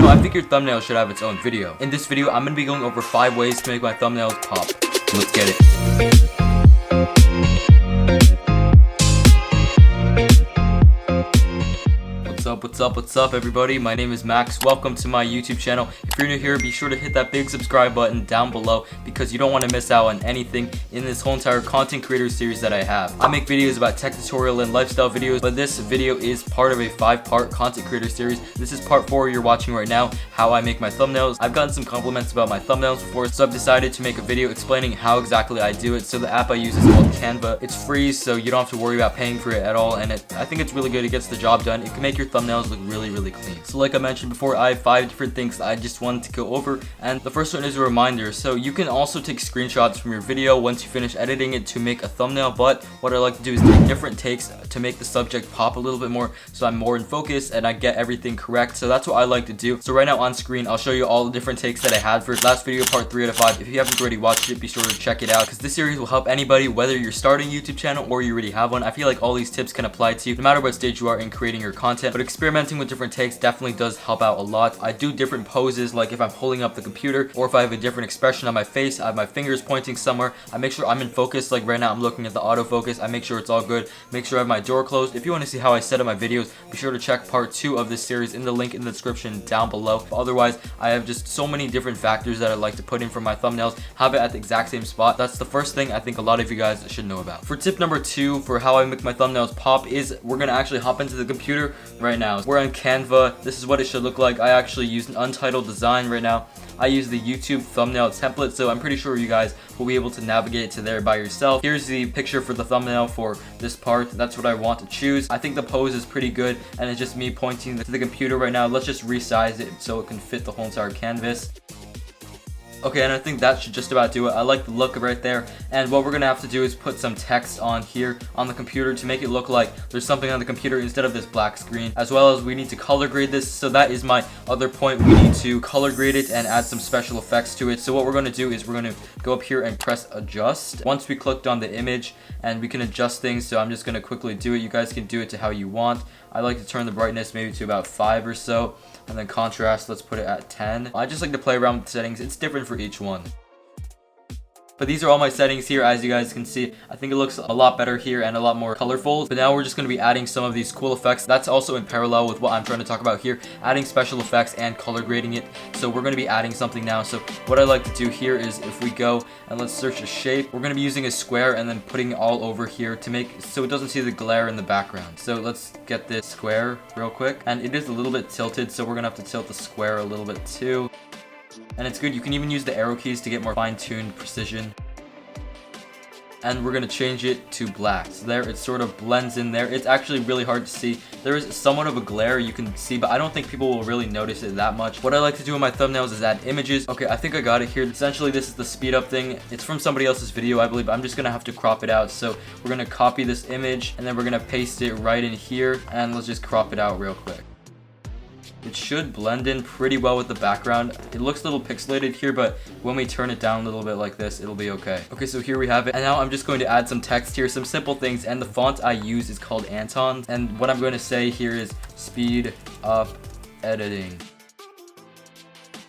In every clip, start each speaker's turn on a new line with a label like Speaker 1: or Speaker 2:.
Speaker 1: I think your thumbnail should have its own video. In this video, I'm going to be going over 5 ways to make my thumbnails pop. Let's get it. What's up everybody? My name is Max. Welcome to my YouTube channel. If you're new here, be sure to hit that big subscribe button down below because you don't want to miss out on anything in this whole entire content creator series that I have. I make videos about tech tutorial and lifestyle videos, but this video is part of a 5-part content creator series. This is part 4 you're watching right now, how I make my thumbnails. I've gotten some compliments about my thumbnails before, so I've decided to make a video explaining how exactly I do it. So the app I use is called Canva. It's free, so you don't have to worry about paying for it at all, and I think it's really good. It gets the job done. It can make your thumbnails look really clean. So like I mentioned before, I have 5 different things that I just wanted to go over, and the first one is a reminder. So you can also take screenshots from your video once you finish editing it to make a thumbnail, but what I like to do is take different takes to make the subject pop a little bit more, so I'm more in focus and I get everything correct. So that's what I like to do. So right now on screen, I'll show you all the different takes that I had for last video, part 3 out of 5. If you haven't already watched it, be sure to check it out, because this series will help anybody, whether you're starting a YouTube channel or you already have one. I feel like all these tips can apply to you no matter what stage you are in creating your content, but experimenting with different takes definitely does help out a lot. I do different poses, like if I'm holding up the computer or if I have a different expression on my face, I have my fingers pointing somewhere. I make sure I'm in focus. Like right now I'm looking at the autofocus. I make sure it's all good. Make sure I have my door closed. If you want to see how I set up my videos, be sure to check part 2 of this series in the link in the description down below. But otherwise, I have just so many different factors that I like to put in for my thumbnails, have it at the exact same spot. That's the first thing I think a lot of you guys should know about. For tip number 2 for how I make my thumbnails pop is we're gonna actually hop into the computer right now. We're on Canva. This is what it should look like. I actually used an untitled design right now. I use the YouTube thumbnail template, so I'm pretty sure you guys will be able to navigate to there by yourself. Here's the picture for the thumbnail for this part. That's what I want to choose. I think the pose is pretty good, and it's just me pointing to the computer right now. Let's just resize it so it can fit the whole entire canvas. Okay, and I think that should just about do it. I like the look right there, and what we're gonna have to do is put some text on here on the computer to make it look like there's something on the computer instead of this black screen, as well as we need to color grade this. So that is my other point. We need to color grade it and add some special effects to it. So what we're gonna do is we're gonna go up here and press adjust once we clicked on the image, and we can adjust things. So I'm just gonna quickly do it. You guys can do it to how you want. I like to turn the brightness maybe to about 5 or so, and then contrast, let's put it at 10. I just like to play around with the settings. It's different for each one. But these are all my settings here, as you guys can see. I think it looks a lot better here and a lot more colorful. But now we're just going to be adding some of these cool effects. That's also in parallel with what I'm trying to talk about here, adding special effects and color grading it. So we're going to be adding something now. So what I like to do here is if we go and let's search a shape, we're going to be using a square and then putting it all over here to make so it doesn't see the glare in the background. So let's get this square real quick. And it is a little bit tilted, so we're going to have to tilt the square a little bit too. And it's good. You can even use the arrow keys to get more fine-tuned precision. And we're going to change it to black. So there, it sort of blends in there. It's actually really hard to see. There is somewhat of a glare you can see, but I don't think people will really notice it that much. What I like to do in my thumbnails is add images. Okay, I think I got it here. Essentially, this is the speed up thing. It's from somebody else's video, I believe. I'm just going to have to crop it out. So we're going to copy this image, and then we're going to paste it right in here. And let's just crop it out real quick. It should blend in pretty well with the background. It looks a little pixelated here, but when we turn it down a little bit like this, it'll be okay. Okay, so here we have it. And now I'm just going to add some text here, some simple things. And the font I use is called Anton. And what I'm going to say here is speed up editing.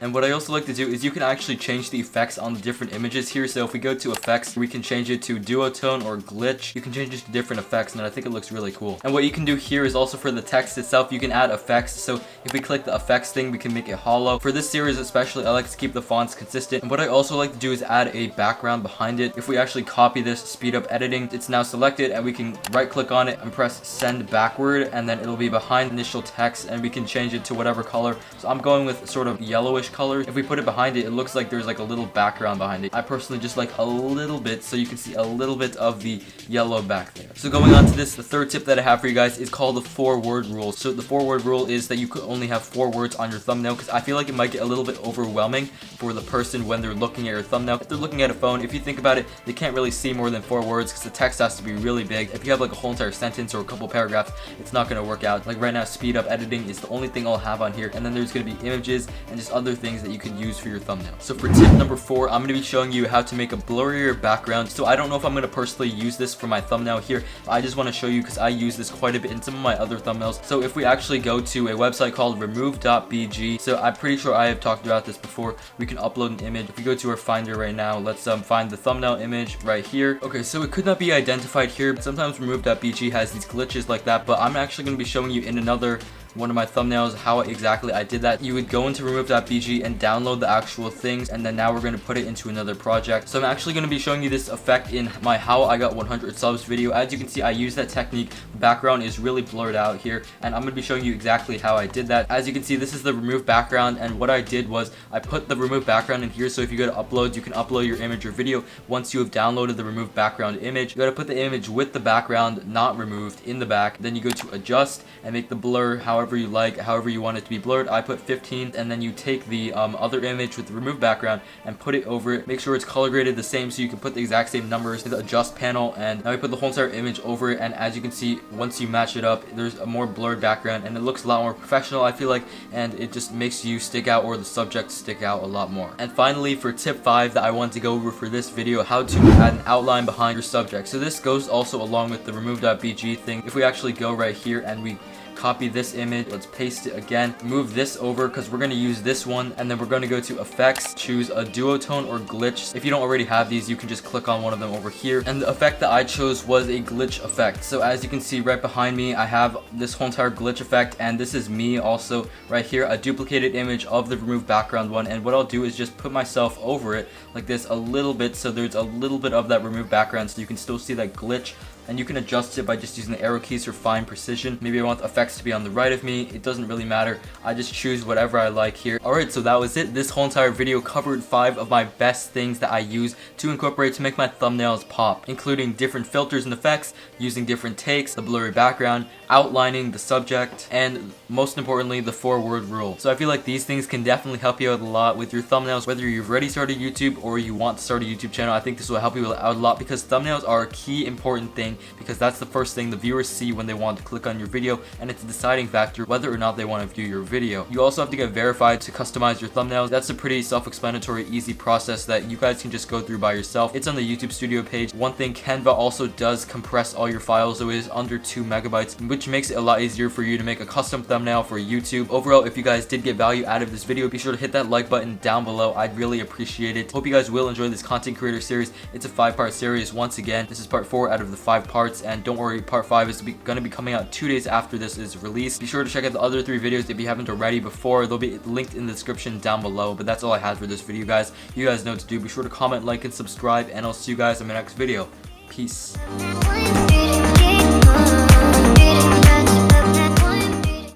Speaker 1: And what I also like to do is you can actually change the effects on the different images here. So if we go to effects, we can change it to duotone or glitch. You can change it to different effects, and I think it looks really cool. And what you can do here is also for the text itself, you can add effects. So if we click the effects thing, we can make it hollow. For this series especially, I like to keep the fonts consistent. And what I also like to do is add a background behind it. If we actually copy this speed up editing, it's now selected, and we can right click on it and press send backward, and then it'll be behind initial text, and we can change it to whatever color. So I'm going with sort of yellowish color. If we put it behind it, it looks like there's like a little background behind it. I personally just like a little bit, so you can see a little bit of the yellow back there. So going on to this, the third tip that I have for you guys is called the 4-word rule. So the 4-word rule is that you could only have 4 words on your thumbnail, because I feel like it might get a little bit overwhelming for the person when they're looking at your thumbnail. If they're looking at a phone, if you think about it, they can't really see more than 4 words because the text has to be really big. If you have like a whole entire sentence or a couple paragraphs, it's not going to work out. Like right now, speed up editing is the only thing I'll have on here, and then there's going to be images and just other things that you can use for your thumbnail. So for tip number 4, I'm going to be showing you how to make a blurrier background. So I don't know if I'm going to personally use this for my thumbnail here, but I just want to show you because I use this quite a bit in some of my other thumbnails. So if we actually go to a website called remove.bg, so I'm pretty sure I have talked about this before, we can upload an image. If we go to our finder right now, let's find the thumbnail image right here. Okay, so it could not be identified here. Sometimes remove.bg has these glitches like that, but I'm actually going to be showing you in another one of my thumbnails how exactly I did that. You would go into remove.bg and download the actual things, and then now we're going to put it into another project. So I'm actually going to be showing you this effect in my how I got 100 subs video. As you can see, I use that technique. The background is really blurred out here, and I'm going to be showing you exactly how I did that. As you can see, this is the remove background, and what I did was I put the remove background in here. So if you go to upload, you can upload your image or video. Once you have downloaded the remove background image, you got to put the image with the background not removed in the back. Then you go to adjust and make the blur however you like, however you want it to be blurred. I put 15, and then you take the other image with the remove background and put it over it. Make sure it's color graded the same so you can put the exact same numbers to the adjust panel, and now we put the whole entire image over it. And as you can see, once you match it up, there's a more blurred background and it looks a lot more professional, I feel like, and it just makes you stick out, or the subject stick out a lot more. And finally, for tip 5 that I want to go over for this video, how to add an outline behind your subject. So this goes also along with the remove.bg thing. If we actually go right here and we copy this image, let's paste it again, move this over because we're going to use this one, and then we're going to go to effects, choose a duotone or glitch. If you don't already have these, you can just click on one of them over here, and the effect that I chose was a glitch effect. So as you can see right behind me, I have this whole entire glitch effect, and this is me also right here, a duplicated image of the remove background one. And what I'll do is just put myself over it like this a little bit, so there's a little bit of that remove background so you can still see that glitch. And you can adjust it by just using the arrow keys for fine precision. Maybe I want the effects to be on the right of me. It doesn't really matter. I just choose whatever I like here. Alright, so that was it. This whole entire video covered 5 of my best things that I use to incorporate to make my thumbnails pop, including different filters and effects, using different takes, the blurry background, outlining the subject, and most importantly, the 4-word rule. So I feel like these things can definitely help you out a lot with your thumbnails, whether you've already started YouTube or you want to start a YouTube channel. I think this will help you out a lot because thumbnails are a key important thing, because that's the first thing the viewers see when they want to click on your video, and it's a deciding factor whether or not they want to view your video. You also have to get verified to customize your thumbnails. That's a pretty self-explanatory, easy process that you guys can just go through by yourself. It's on the YouTube Studio page. One thing, Canva also does compress all your files, so it is under 2 megabytes, which makes it a lot easier for you to make a custom thumbnail for YouTube. Overall, if you guys did get value out of this video, be sure to hit that like button down below. I'd really appreciate it. Hope you guys will enjoy this content creator series. It's a 5-part series. Once again, this is part 4 out of the 5 parts. And don't worry, part 5 is going to be coming out 2 days after this is released. Be sure to check out the other 3 videos if you haven't already before. They'll be linked in the description down below. But that's all I had for this video, guys. You guys know what to do. Be sure to comment, like, and subscribe, and I'll see you guys in my next video. Peace.